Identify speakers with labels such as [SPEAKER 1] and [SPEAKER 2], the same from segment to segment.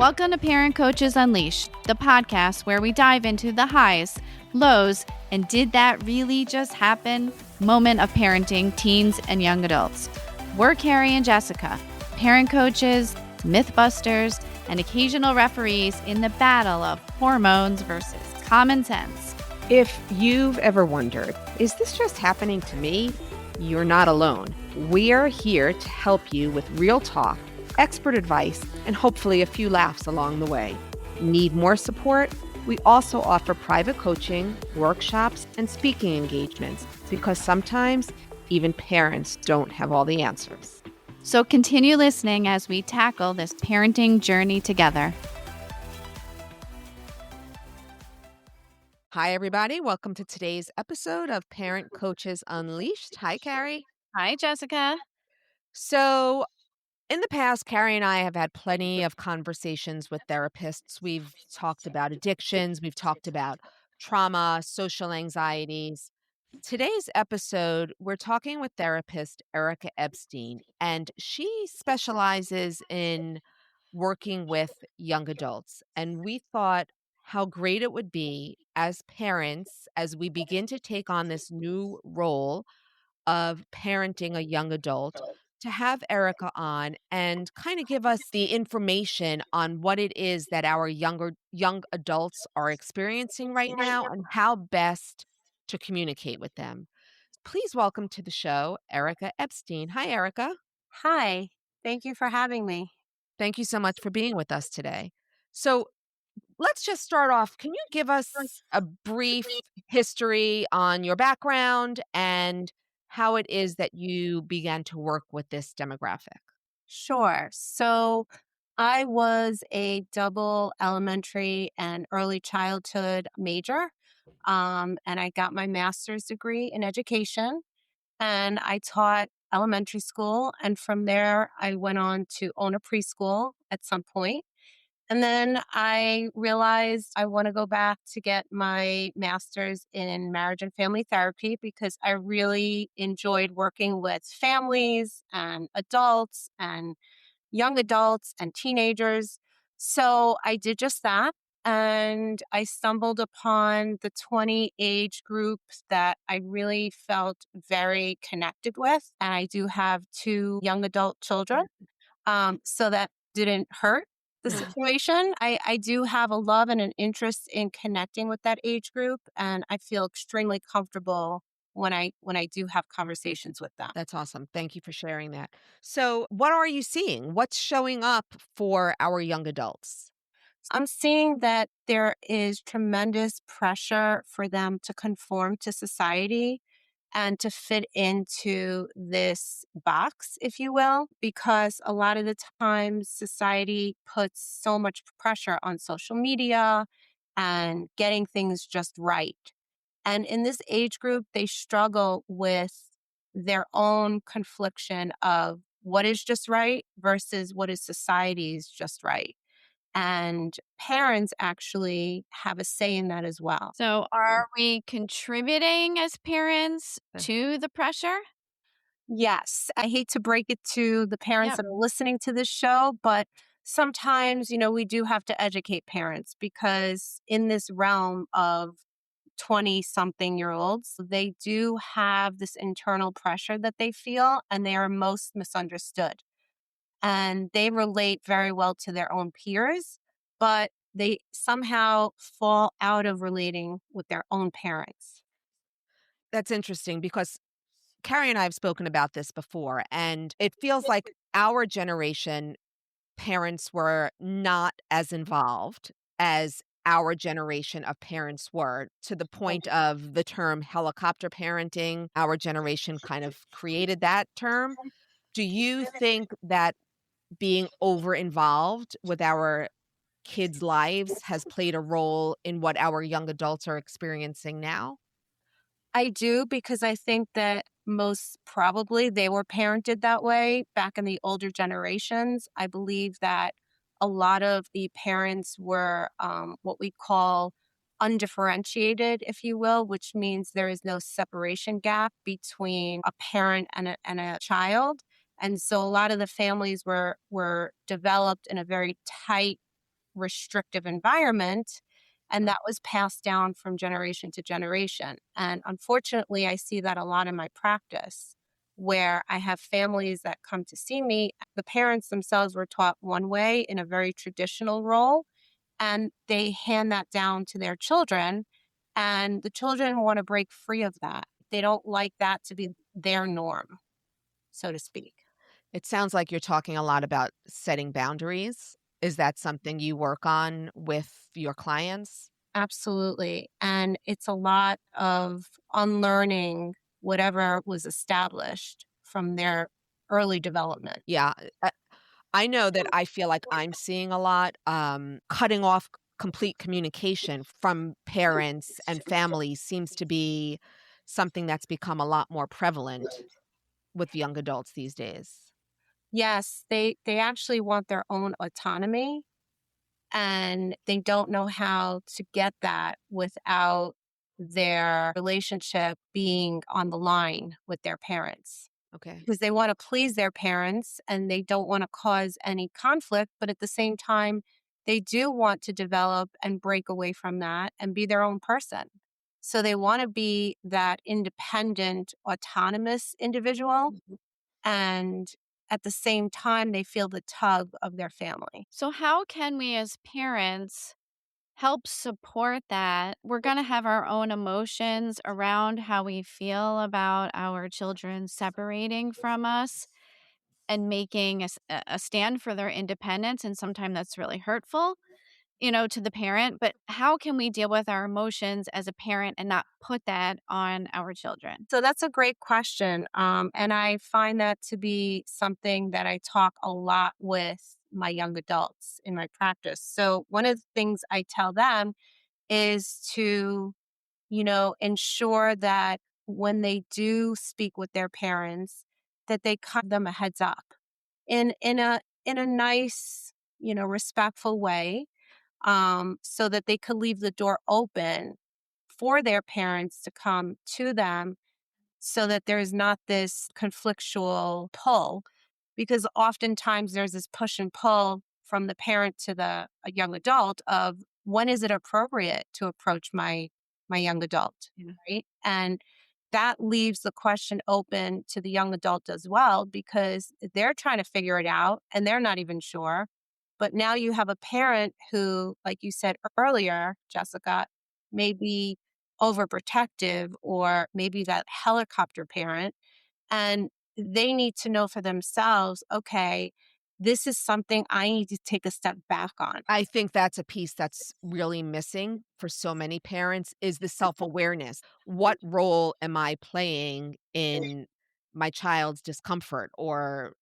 [SPEAKER 1] Welcome to Parent Coaches Unleashed, the podcast where we dive into the highs, lows, and did that really just happen moment of parenting teens and young adults. We're Carrie and Jessica, parent coaches, mythbusters, and occasional referees in the battle of hormones versus common sense.
[SPEAKER 2] If you've ever wondered, is this just happening to me? You're not alone. We're here to help you with real talk, expert advice, and hopefully a few laughs along the way. Need more support? We also offer private coaching, workshops, and speaking engagements because sometimes even parents don't have all the answers.
[SPEAKER 1] So continue listening as we tackle this parenting journey together.
[SPEAKER 2] Hi, everybody. Welcome to today's episode of Parent Coaches Unleashed. Hi, Carrie.
[SPEAKER 1] Hi, Jessica.
[SPEAKER 2] So, in the past, Carrie and I have had plenty of conversations with therapists. We've talked about addictions, we've talked about trauma, social anxieties. Today's episode, we're talking with therapist Erica Epstein, and she specializes in working with young adults. And we thought how great it would be as parents, as we begin to take on this new role of parenting a young adult, to have Erica on and kind of give us the information on what it is that our young adults are experiencing right now and how best to communicate with them. Please welcome to the show, Erica Epstein. Hi, Erica.
[SPEAKER 3] Hi, thank you for having me.
[SPEAKER 2] Thank you so much for being with us today. So, let's just start off. Can you give us a brief history on your background and how it is that you began to work with this demographic?
[SPEAKER 3] Sure. So I was a double elementary and early childhood major, and I got my master's degree in education, and I taught elementary school. And from there, I went on to own a preschool at some point. And then I realized I want to go back to get my master's in marriage and family therapy because I really enjoyed working with families and adults and young adults and teenagers. So I did just that. And I stumbled upon the 20 age groups that I really felt very connected with. And I do have two young adult children. So that didn't hurt the situation. I do have a love and an interest in connecting with that age group, and I feel extremely comfortable when I do have conversations with them.
[SPEAKER 2] That's awesome. Thank you for sharing that. So, what are you seeing? What's showing up for our young adults?
[SPEAKER 3] I'm seeing that there is tremendous pressure for them to conform to society and to fit into this box, if you will, because a lot of the times society puts so much pressure on social media and getting things just right. And in this age group, they struggle with their own confliction of what is just right versus what is society's just right. And parents actually have a say in that as well.
[SPEAKER 1] So are we contributing as parents to the pressure?
[SPEAKER 3] Yes, I hate to break it to the parents that are listening to this show, but sometimes, we do have to educate parents because in this realm of 20 something year olds, they do have this internal pressure that they feel and they are most misunderstood. And they relate very well to their own peers, but they somehow fall out of relating with their own parents.
[SPEAKER 2] That's interesting because Carrie and I have spoken about this before, and it feels like our generation parents were not as involved as our generation of parents were, to the point of the term helicopter parenting. Our generation kind of created that term. Do you think that being over involved with our kids' lives has played a role in what our young adults are experiencing now?
[SPEAKER 3] I do because I think that most probably they were parented that way back in the older generations. I believe that a lot of the parents were what we call undifferentiated, if you will, which means there is no separation gap between a parent and a child. And so a lot of the families were developed in a very tight restrictive environment. And that was passed down from generation to generation. And unfortunately, I see that a lot in my practice where I have families that come to see me. The parents themselves were taught one way in a very traditional role, and they hand that down to their children. And the children want to break free of that. They don't like that to be their norm, so to speak.
[SPEAKER 2] It sounds like you're talking a lot about setting boundaries. Is that something you work on with your clients?
[SPEAKER 3] Absolutely. And it's a lot of unlearning whatever was established from their early development.
[SPEAKER 2] Yeah, I know that I feel like I'm seeing a lot, cutting off complete communication from parents and families seems to be something that's become a lot more prevalent with young adults these days.
[SPEAKER 3] Yes, they actually want their own autonomy, and they don't know how to get that without their relationship being on the line with their parents.
[SPEAKER 2] Okay.
[SPEAKER 3] Because they want to please their parents and they don't want to cause any conflict. But at the same time, they do want to develop and break away from that and be their own person. So they want to be that independent, autonomous individual.
[SPEAKER 2] Mhm.
[SPEAKER 3] And at the same time, they feel the tug of their family.
[SPEAKER 1] So, how can we as parents help support that? We're going to have our own emotions around how we feel about our children separating from us and making a stand for their independence. And sometimes that's really hurtful, to the parent. But how can we deal with our emotions as a parent and not put that on our children?
[SPEAKER 3] So that's a great question. And I find that to be something that I talk a lot with my young adults in my practice. So one of the things I tell them is to, ensure that when they do speak with their parents, that they cut them a heads up in a nice, respectful way, so that they could leave the door open for their parents to come to them so that there's not this conflictual pull, because oftentimes there's this push and pull from the parent to the a young adult of when is it appropriate to approach my young adult,
[SPEAKER 1] Yeah.
[SPEAKER 3] right? And that leaves the question open to the young adult as well, because they're trying to figure it out and they're not even sure. But now you have a parent who, like you said earlier, Jessica, may be overprotective or maybe that helicopter parent. And they need to know for themselves, okay, this is something I need to take a step back on.
[SPEAKER 2] I think that's a piece that's really missing for so many parents is the self-awareness. What role am I playing in my child's discomfort or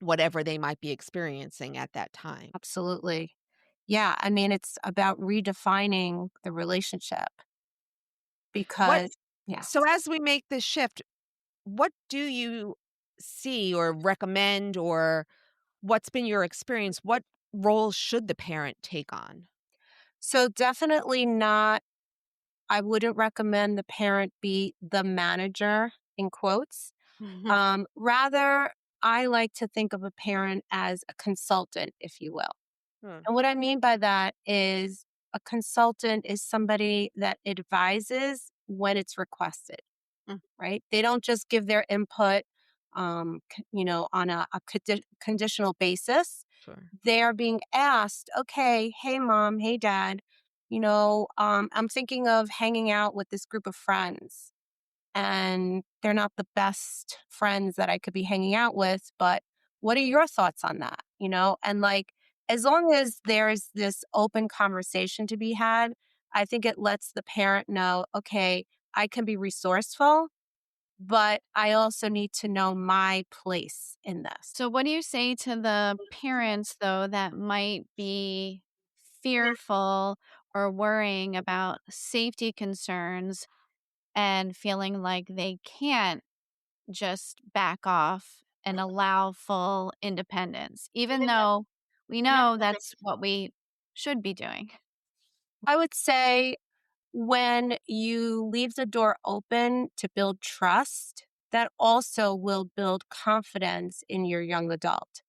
[SPEAKER 2] whatever they might be experiencing at that time?
[SPEAKER 3] Absolutely. Yeah. I mean, it's about redefining the relationship
[SPEAKER 2] What
[SPEAKER 3] because, yeah.
[SPEAKER 2] So as we make this shift, what do you see or recommend or what's been your experience? What role should the parent take on?
[SPEAKER 3] So definitely not, I wouldn't recommend the parent be the manager in quotes.
[SPEAKER 2] Mhm.
[SPEAKER 3] Rather, I like to think of a parent as a consultant, if you will.
[SPEAKER 2] Hmm.
[SPEAKER 3] And what I mean by that is a consultant is somebody that advises when it's requested,
[SPEAKER 2] Mm,
[SPEAKER 3] right? They don't just give their input, on a conditional basis.
[SPEAKER 2] sure.
[SPEAKER 3] They are being asked, okay, hey, mom, hey, dad, I'm thinking of hanging out with this group of friends and they're not the best friends that I could be hanging out with, but what are your thoughts on that? And like, as long as there's this open conversation to be had, I think it lets the parent know, okay, I can be resourceful, but I also need to know my place in this.
[SPEAKER 1] So, what do you say to the parents, though, that might be fearful or worrying about safety concerns and feeling like they can't just back off and allow full independence, even though we know that's what we should be doing?
[SPEAKER 3] I would say when you leave the door open to build trust, that also will build confidence in your young adult.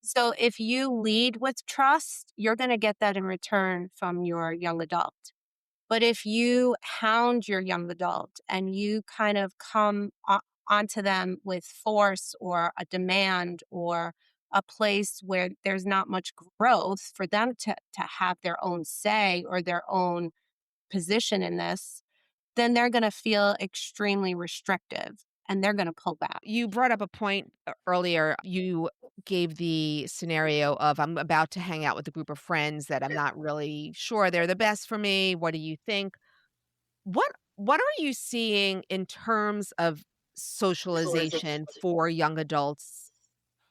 [SPEAKER 3] So if you lead with trust, you're going to get that in return from your young adult. But if you hound your young adult and you kind of come onto them with force or a demand or a place where there's not much growth for them to have their own say or their own position in this, then they're going to feel extremely restrictive and they're going to pull back.
[SPEAKER 2] You brought up a point earlier. You gave the scenario of I'm about to hang out with a group of friends that I'm not really sure they're the best for me. What do you think? What are you seeing in terms of socialization for young adults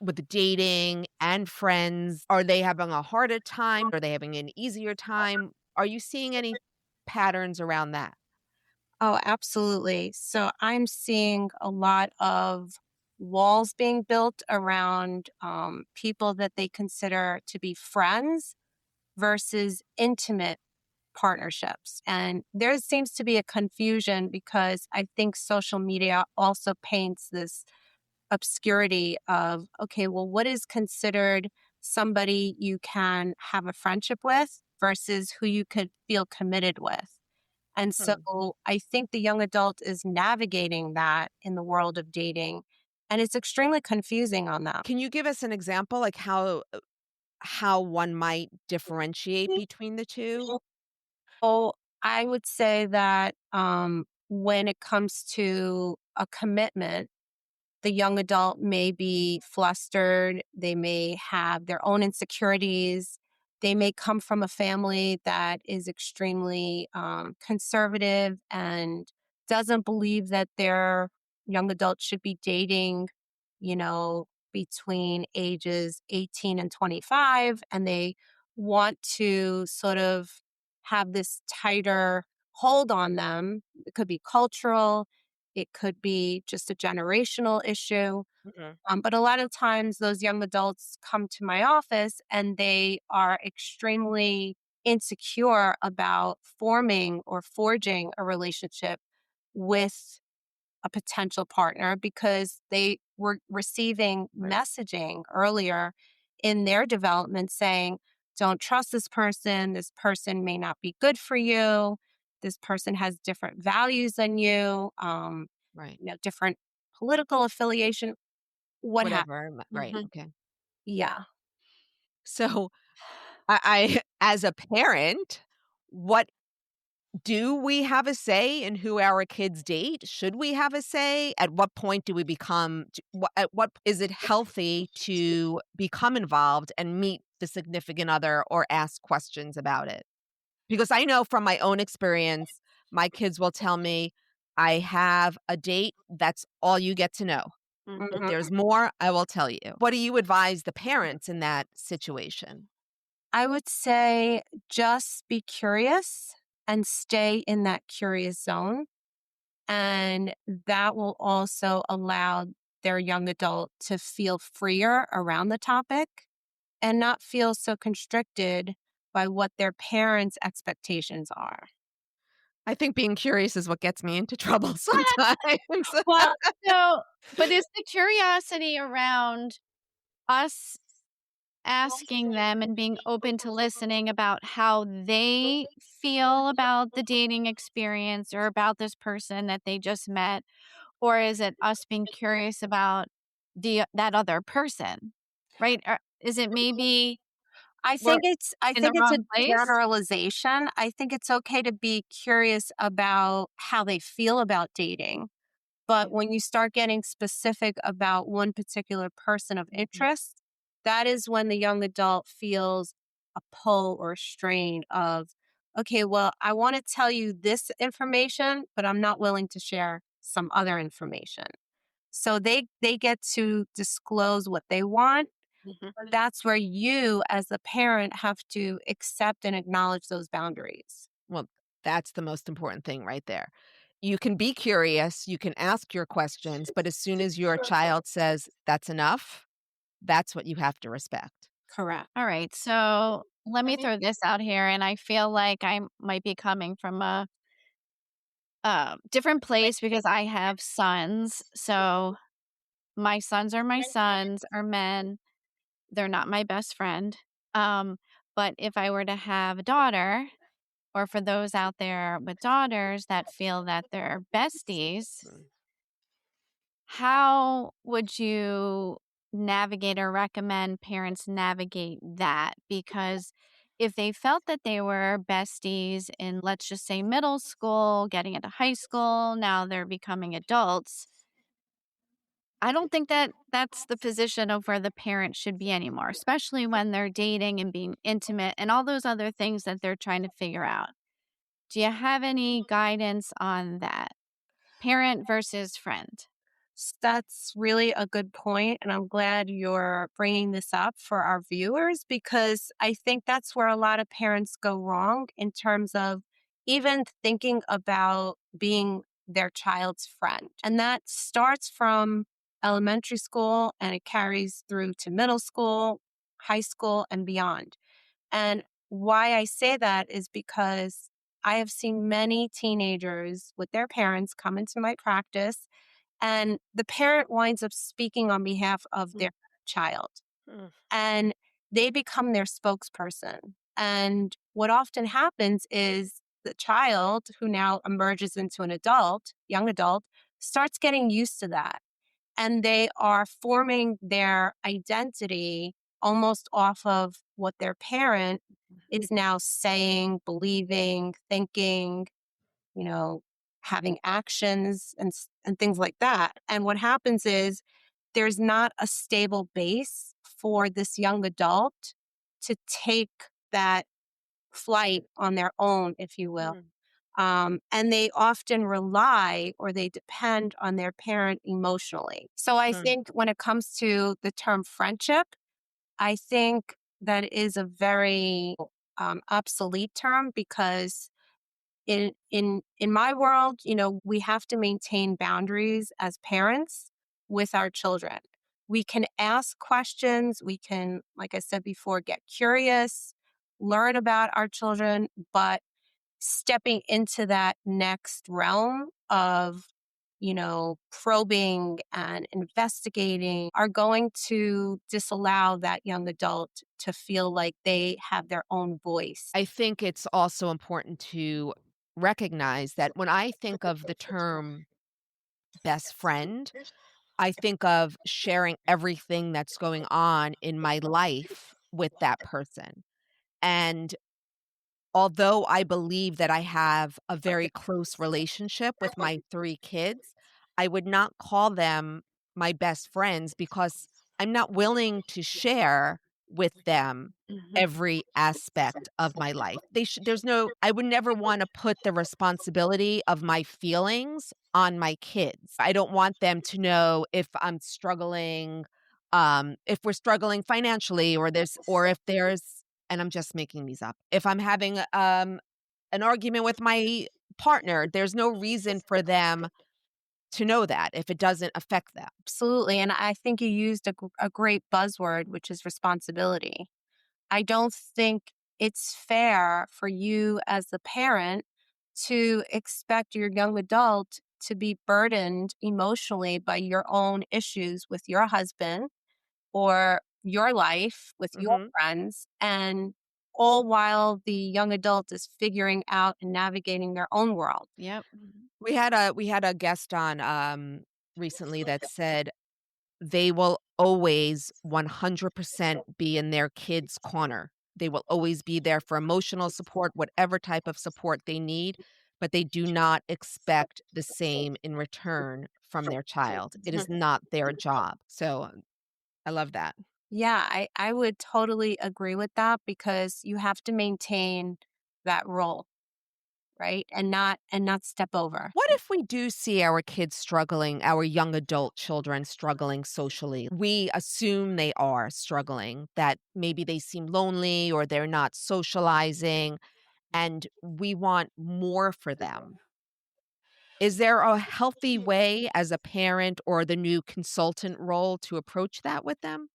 [SPEAKER 2] with dating and friends? Are they having a harder time? Are they having an easier time? Are you seeing any patterns around that?
[SPEAKER 3] Oh, absolutely. So I'm seeing a lot of walls being built around people that they consider to be friends versus intimate partnerships. And there seems to be a confusion because I think social media also paints this obscurity of, okay, well, what is considered somebody you can have a friendship with versus who you could feel committed with? And so
[SPEAKER 2] Hmm.
[SPEAKER 3] I think the young adult is navigating that in the world of dating, and it's extremely confusing on them.
[SPEAKER 2] Can you give us an example, like how one might differentiate between the two?
[SPEAKER 3] So I would say that when it comes to a commitment, the young adult may be flustered. They may have their own insecurities. They may come from a family that is extremely conservative and doesn't believe that their young adult should be dating, you know, between ages 18 and 25. And they want to sort of have this tighter hold on them. It could be cultural, it could be just a generational issue.
[SPEAKER 2] Mhm.
[SPEAKER 3] But a lot of times, those young adults come to my office and they are extremely insecure about forming or forging a relationship with a potential partner because they were receiving messaging earlier in their development saying, don't trust this person. This person may not be good for you. This person has different values than you,
[SPEAKER 2] Right.
[SPEAKER 3] different political affiliation, what have
[SPEAKER 2] Whatever. Right.
[SPEAKER 3] Mhm.
[SPEAKER 2] Okay.
[SPEAKER 3] Yeah.
[SPEAKER 2] So I as a parent, what do we have a say in who our kids date? Should we have a say? At what point do we become at what is it healthy to become involved and meet the significant other or ask questions about it? Because I know from my own experience, my kids will tell me, "I have a date, that's all you get to know. If
[SPEAKER 3] Mhm.
[SPEAKER 2] there's more, I will tell you." What do you advise the parents in that situation?
[SPEAKER 3] I would say just be curious and stay in that curious zone. And that will also allow their young adult to feel freer around the topic and not feel so constricted by what their parents' expectations are.
[SPEAKER 2] I think being curious is what gets me into trouble sometimes.
[SPEAKER 1] Well, so, but is the curiosity around us asking them and being open to listening about how they feel about the dating experience or about this person that they just met? Or is it us being curious about that other person? Right? Or is it maybe we're
[SPEAKER 3] I
[SPEAKER 1] in the
[SPEAKER 3] think it's a
[SPEAKER 1] wrong place?
[SPEAKER 3] generalization. I think it's okay to be curious about how they feel about dating. But when you start getting specific about one particular person of
[SPEAKER 2] Mhm.
[SPEAKER 3] interest, that is when the young adult feels a pull or a strain of, okay, well, I want to tell you this information, but I'm not willing to share some other information. So they get to disclose what they want. But that's where you as a parent have to accept and acknowledge those boundaries.
[SPEAKER 2] Well, that's the most important thing right there. You can be curious, you can ask your questions, but as soon as your child says, "That's enough," that's what you have to respect.
[SPEAKER 3] Correct.
[SPEAKER 1] All right. So let me throw this out here. And I feel like I might be coming from a different place because I have sons. So my sons are men. they're not my best friend. But if I were to have a daughter, or for those out there with daughters that feel that they're besties, how would you navigate or recommend parents navigate that? Because if they felt that they were besties in, let's just say, middle school, getting into high school, now they're becoming adults, I don't think that that's the position of where the parent should be anymore, especially when they're dating and being intimate and all those other things that they're trying to figure out. Do you have any guidance on that? Parent versus friend.
[SPEAKER 3] That's really a good point, and I'm glad you're bringing this up for our viewers because I think that's where a lot of parents go wrong in terms of even thinking about being their child's friend. And that starts from elementary school and it carries through to middle school, high school, and beyond. And why I say that is because I have seen many teenagers with their parents come into my practice, and the parent winds up speaking on behalf of their child,
[SPEAKER 2] Mm.
[SPEAKER 3] and they become their spokesperson. And what often happens is the child, who now emerges into an adult, young adult, starts getting used to that. And they are forming their identity almost off of what their parent is now saying, believing, thinking, you know, having actions and things like that. And what happens is there's not a stable base for this young adult to take that flight on their own, if you will.
[SPEAKER 2] Mm.
[SPEAKER 3] And they often rely or they depend on their parent emotionally. So I
[SPEAKER 2] Mm.
[SPEAKER 3] think when it comes to the term friendship, I think that is a very obsolete term because in my world, we have to maintain boundaries as parents with our children. We can ask questions, we can, like I said before, get curious, learn about our children, but stepping into that next realm of probing and investigating are going to disallow that young adult to feel like they have their own voice.
[SPEAKER 2] I think it's also important to recognize that when I think of the term best friend, I think of sharing everything that's going on in my life with that person. And although I believe that I have a very close relationship with my 3 kids, I would not call them my best friends because I'm not willing to share with them every aspect of my life. There's no I would never wanna put the responsibility of my feelings on my kids. I don't want them to know if I'm struggling, if we're struggling financially or if there's and I'm just making these up. If I'm having, an argument with my partner, there's no reason for them to know that if it doesn't affect them.
[SPEAKER 3] Absolutely. And I think you used a great buzzword, which is responsibility. I don't think it's fair for you as the parent to expect your young adult to be burdened emotionally by your own issues with your husband or your life with your
[SPEAKER 2] Mhm.
[SPEAKER 3] friends, and all while the young adult is figuring out and navigating their own world.
[SPEAKER 1] Yep.
[SPEAKER 2] We had a guest on, recently that said they will always 100% be in their kid's corner. They will always be there for emotional support, whatever type of support they need, but they do not expect the same in return from their child. It is not their job. So, I love that.
[SPEAKER 3] Yeah, I would totally agree with that because you have to maintain that role, right? And not step over.
[SPEAKER 2] What if we do see our kids struggling, our young adult children struggling socially? We assume they are struggling, that maybe they seem lonely or they're not socializing, and we want more for them. Is there a healthy way as a parent or the new consultant role to approach that with them?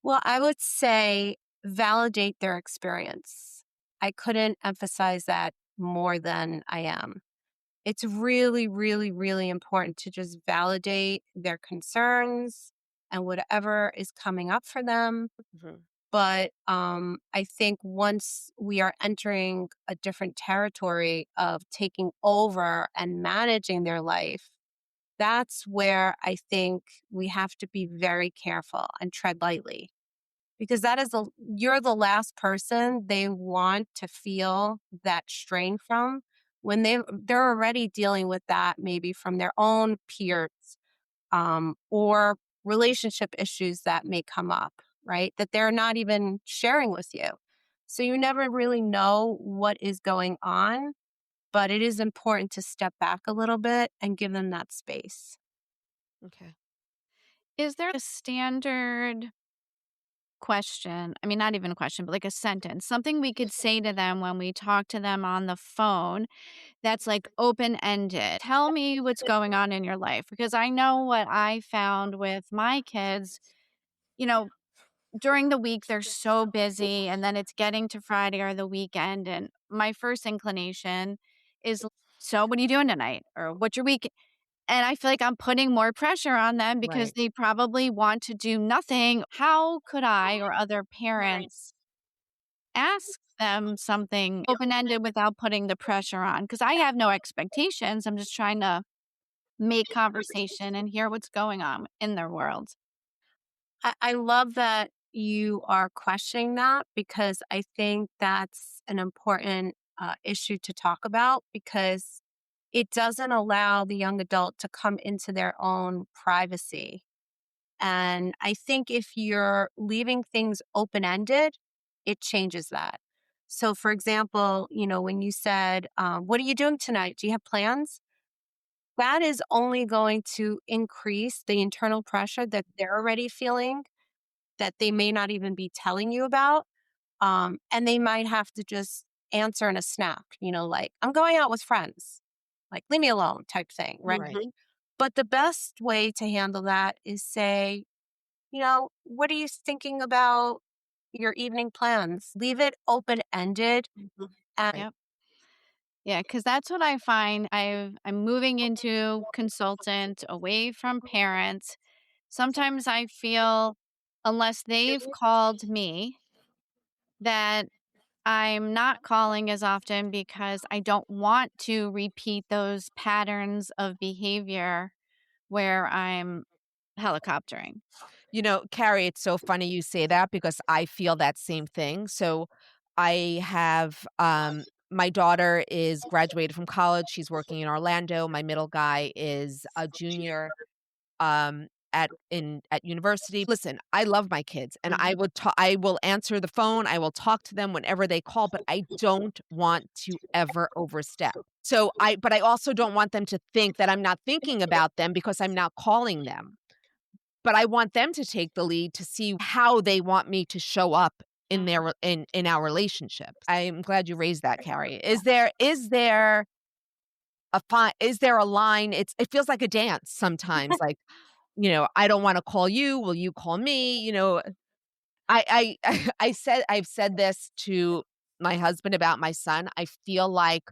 [SPEAKER 3] Well, I would say validate their experience. I couldn't emphasize that more than I am. It's really, really, really important to just validate their concerns, and whatever is coming up for them.
[SPEAKER 2] Mhm.
[SPEAKER 3] But I think once we are entering a different territory of taking over and managing their life, that's where I think we have to be very careful and tread lightly, because you're the last person they want to feel that strain from when they're already dealing with that, maybe from their own peers, or relationship issues that may come up, right? That they're not even sharing with you. So you never really know what is going on, but it is important to step back a little bit and give them that space.
[SPEAKER 2] Okay.
[SPEAKER 1] Is there a standard question? I mean, not even a question, but like a sentence, something we could say to them when we talk to them on the phone that's like open ended. Tell me what's going on in your life. Because I know what I found with my kids, you know, during the week, they're so busy, and then it's getting to Friday or the weekend. And my first inclination is, so what are you doing tonight? Or what's your week? And I feel like I'm putting more pressure on them because
[SPEAKER 2] Right.
[SPEAKER 1] they probably want to do nothing. How could I or other parents ask them something open ended without putting the pressure on? Because I have no expectations. I'm just trying to make conversation and hear what's going on in their world.
[SPEAKER 3] I love that you are questioning that, because I think that's an important issue to talk about, because it doesn't allow the young adult to come into their own privacy. And I think if you're leaving things open ended, it changes that. So, for example, when you said, what are you doing tonight? Do you have plans? That is only going to increase the internal pressure that they're already feeling, that they may not even be telling you about. And they might have to just answer in a snap, like, I'm going out with friends, like, leave me alone type thing, right?
[SPEAKER 2] Right.
[SPEAKER 3] But the best way to handle that is say, what are you thinking about your evening plans? Leave it open ended. And
[SPEAKER 1] Yep. Yeah, because that's what I find. I'm moving into consultant away from parents. Sometimes I feel, unless they've called me, that I'm not calling as often because I don't want to repeat those patterns of behavior where I'm helicoptering.
[SPEAKER 2] Carrie, it's so funny you say that because I feel that same thing. So I have my daughter is graduated from college. She's working in Orlando. My middle guy is a junior at university. Listen, I love my kids and I will answer the phone. I will talk to them whenever they call, but I don't want to ever overstep. But I also don't want them to think that I'm not thinking about them because I'm not calling them. But I want them to take the lead to see how they want me to show up in their in our relationship. I'm glad you raised that, Carrie. Is there a line? It feels like a dance sometimes. Like, I don't want to call you. Will you call me? I've said this to my husband about my son. I feel like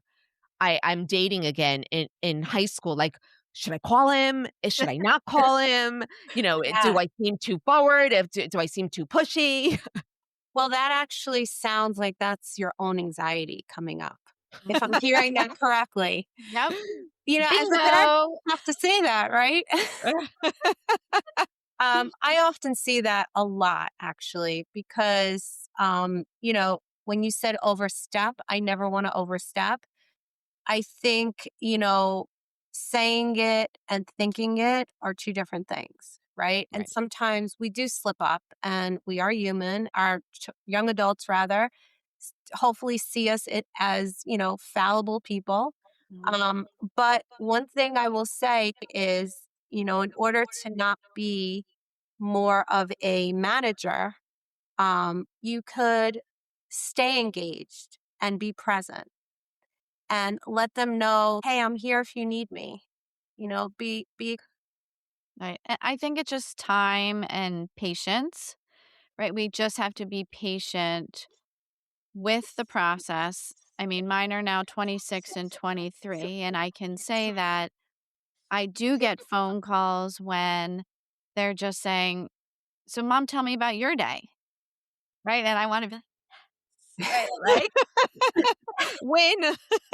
[SPEAKER 2] I'm dating again in high school. Like, should I call him? Should I not call him? Do
[SPEAKER 3] yeah.
[SPEAKER 2] I seem too forward? Do I seem too pushy?
[SPEAKER 3] Well, that actually sounds like that's your own anxiety coming up, if I'm hearing that correctly.
[SPEAKER 1] Yep.
[SPEAKER 3] As a parent,
[SPEAKER 1] Bingo.
[SPEAKER 3] you have to say that, right? I often see that a lot, actually, because, when you said overstep, I never want to overstep. I think, saying it and thinking it are two different things, right? And
[SPEAKER 2] Right.
[SPEAKER 3] sometimes we do slip up, and we are human. Our young adults, rather, hopefully see us as, fallible people.
[SPEAKER 1] Mhm.
[SPEAKER 3] Um, but one thing I will say is, in order to not be more of a manager, you could stay engaged and be present and let them know, hey, I'm here if you need me. Be
[SPEAKER 1] Right. I think it's just time and patience, right? We just have to be patient with the process. I mean, mine are now 26 and 23, and I can say that I do get phone calls when they're just saying, "So mom, tell me about your day." Right? And I want to be right, like,
[SPEAKER 2] Win.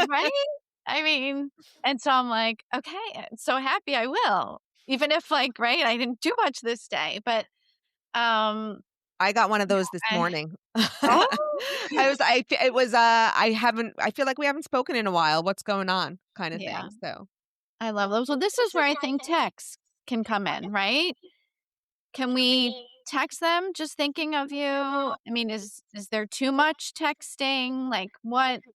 [SPEAKER 1] right? I mean, and so I'm like, "Okay, so happy I will." Even if like, right, I didn't do much this day, but um
[SPEAKER 2] I got one of
[SPEAKER 1] yeah,
[SPEAKER 2] those this morning.
[SPEAKER 1] oh,
[SPEAKER 2] I feel like we haven't spoken in a while. What's going on kind of
[SPEAKER 1] yeah,
[SPEAKER 2] thing. So,
[SPEAKER 1] I love those. Well, this is where I think text can come in, right? Can we text them just thinking of you? I mean, is there too much texting? Like what do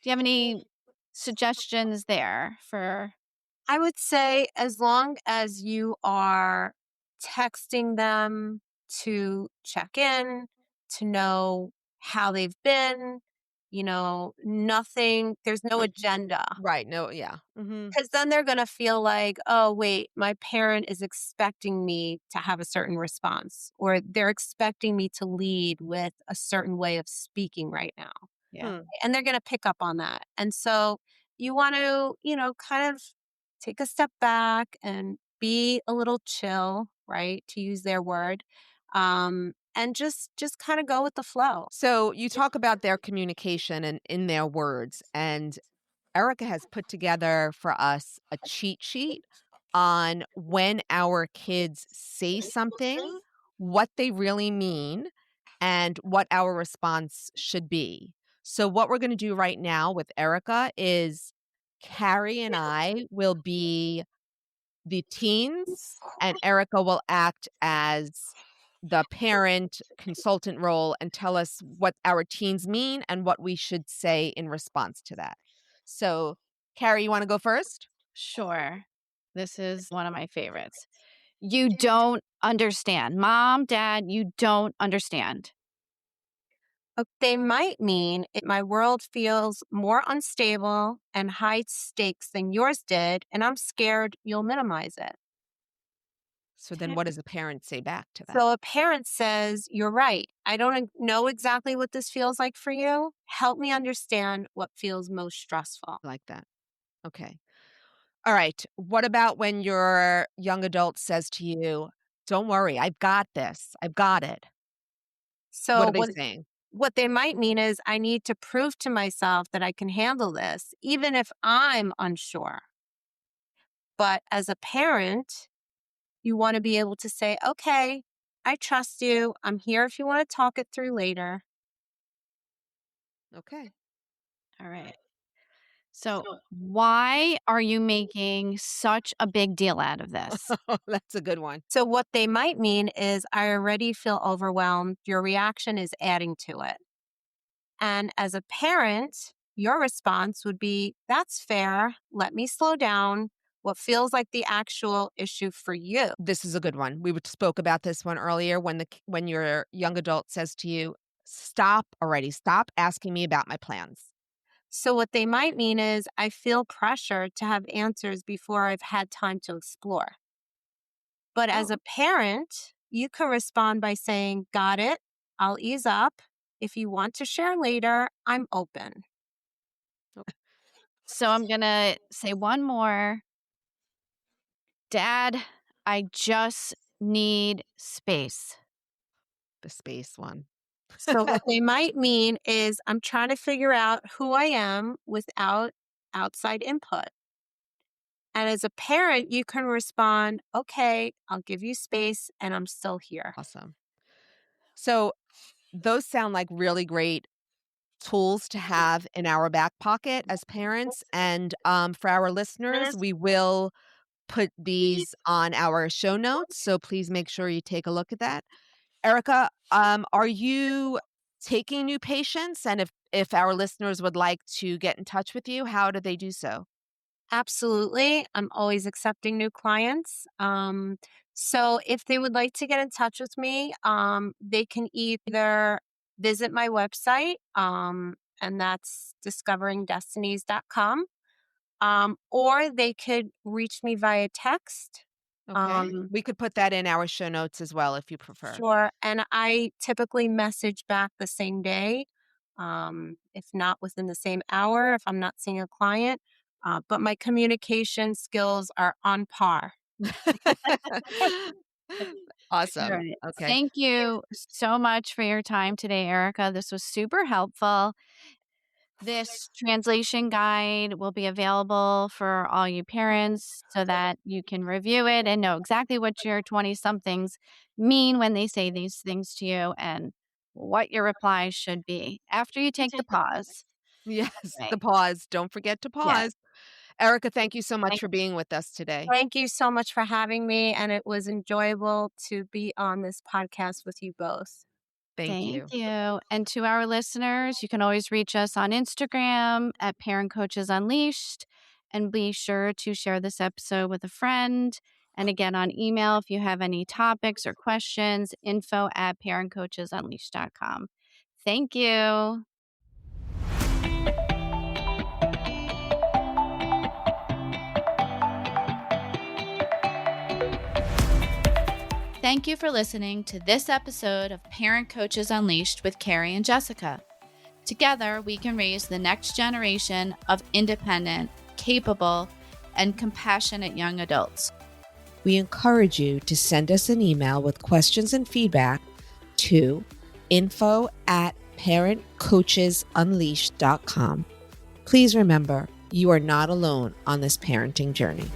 [SPEAKER 1] you have any suggestions there for
[SPEAKER 3] I would say as long as you are texting them to check in, to know how they've been, nothing, there's no agenda.
[SPEAKER 2] right. No, yeah. Mhm.
[SPEAKER 3] Because then they're going to feel like, oh, wait, my parent is expecting me to have a certain response, or they're expecting me to lead with a certain way of speaking right now.
[SPEAKER 1] yeah.
[SPEAKER 2] Hmm.
[SPEAKER 3] And they're going to pick up on that. And so you want to, kind of take a step back and be a little chill, right? To use their word. And just kind of go with the flow.
[SPEAKER 2] So, you talk about their communication and in their words, and Erica has put together for us a cheat sheet on when our kids say something, what they really mean, and what our response should be. So, what we're going to do right now with Erica is Carrie and I will be the teens, and Erica will act as the parent consultant role and tell us what our teens mean and what we should say in response to that. So, Carrie, you want to go first?
[SPEAKER 1] Sure. This is one of my favorites. You don't understand. Mom, dad, you don't understand.
[SPEAKER 3] They might mean my world feels more unstable and high stakes than yours did, and I'm scared you'll minimize it.
[SPEAKER 2] So, then what does a parent say back to that?
[SPEAKER 3] So a parent says, you're right. I don't know exactly what this feels like for you. Help me understand what feels most stressful.
[SPEAKER 2] Like that. Okay. All right. What about when your young adult says to you, "Don't worry, I've got this. I've got it." What
[SPEAKER 3] So
[SPEAKER 2] are they saying?
[SPEAKER 3] what they might mean is I need to prove to myself that I can handle this, even if I'm unsure. But as a parent, you want to be able to say, okay, I trust you. I'm here if you want to talk it through later.
[SPEAKER 2] Okay.
[SPEAKER 1] All right. So, why are you making such a big deal out of this?
[SPEAKER 2] That's a good one.
[SPEAKER 3] So, what they might mean is, I already feel overwhelmed. Your reaction is adding to it. And as a parent, your response would be, that's fair. Let me slow down. What feels like the actual issue for you?
[SPEAKER 2] This is a good one. We spoke about this one earlier when when your young adult says to you, "Stop already. Stop asking me about my plans."
[SPEAKER 3] So, what they might mean is, I feel pressure to have answers before I've had time to explore. But as
[SPEAKER 2] Oh,
[SPEAKER 3] a parent, you can respond by saying, got it. I'll ease up. If you want to share later, I'm open.
[SPEAKER 1] So, I'm going to say one more. Dad, I just need space.
[SPEAKER 2] the space one.
[SPEAKER 3] So, what they might mean is, I'm trying to figure out who I am without outside input. And as a parent, you can respond, okay, I'll give you space and I'm still here.
[SPEAKER 2] Awesome. So those sound like really great tools to have in our back pocket as parents. And for our listeners, we will put these on our show notes. So please make sure you take a look at that. Erica, are you taking new patients? And if our listeners would like to get in touch with you, how do they do so?
[SPEAKER 3] Absolutely. I'm always accepting new clients. So if they would like to get in touch with me, they can either visit my website, and that's discoveringdestinies.com, or they could reach me via text.
[SPEAKER 2] Okay.
[SPEAKER 3] Um,
[SPEAKER 2] We could put that in our show notes as well if you prefer.
[SPEAKER 3] sure. And I typically message back the same day, if not within the same hour, if I'm not seeing a client. But my communication skills are on par.
[SPEAKER 2] Awesome.
[SPEAKER 1] right.
[SPEAKER 2] Okay.
[SPEAKER 1] Thank you so much for your time today, Erica. This was super helpful. This translation guide will be available for all you parents so that you can review it and know exactly what your 20 somethings mean when they say these things to you and what your replies should be after you take the pause.
[SPEAKER 2] Yes,
[SPEAKER 1] Right.
[SPEAKER 2] the pause. Don't forget to
[SPEAKER 1] Yes.
[SPEAKER 2] pause. Erica, thank you so much
[SPEAKER 3] Thank
[SPEAKER 2] for being with us today.
[SPEAKER 3] thank you so much for having me, and it was enjoyable to be on this podcast with you both.
[SPEAKER 2] Thank
[SPEAKER 1] Thank
[SPEAKER 2] you.
[SPEAKER 1] you. And to our listeners, you can always reach us on Instagram at Parent Coaches Unleashed. And be sure to share this episode with a friend. And again, on email, if you have any topics or questions, info@parentcoachesunleashed.com. Thank you. Thank you for listening to this episode of Parent Coaches Unleashed with Carrie and Jessica. Together, we can raise the next generation of independent, capable, and compassionate young adults.
[SPEAKER 4] We encourage you to send us an email with questions and feedback to info@parentcoachesunleashed.com. Please remember, you are not alone on this parenting journey.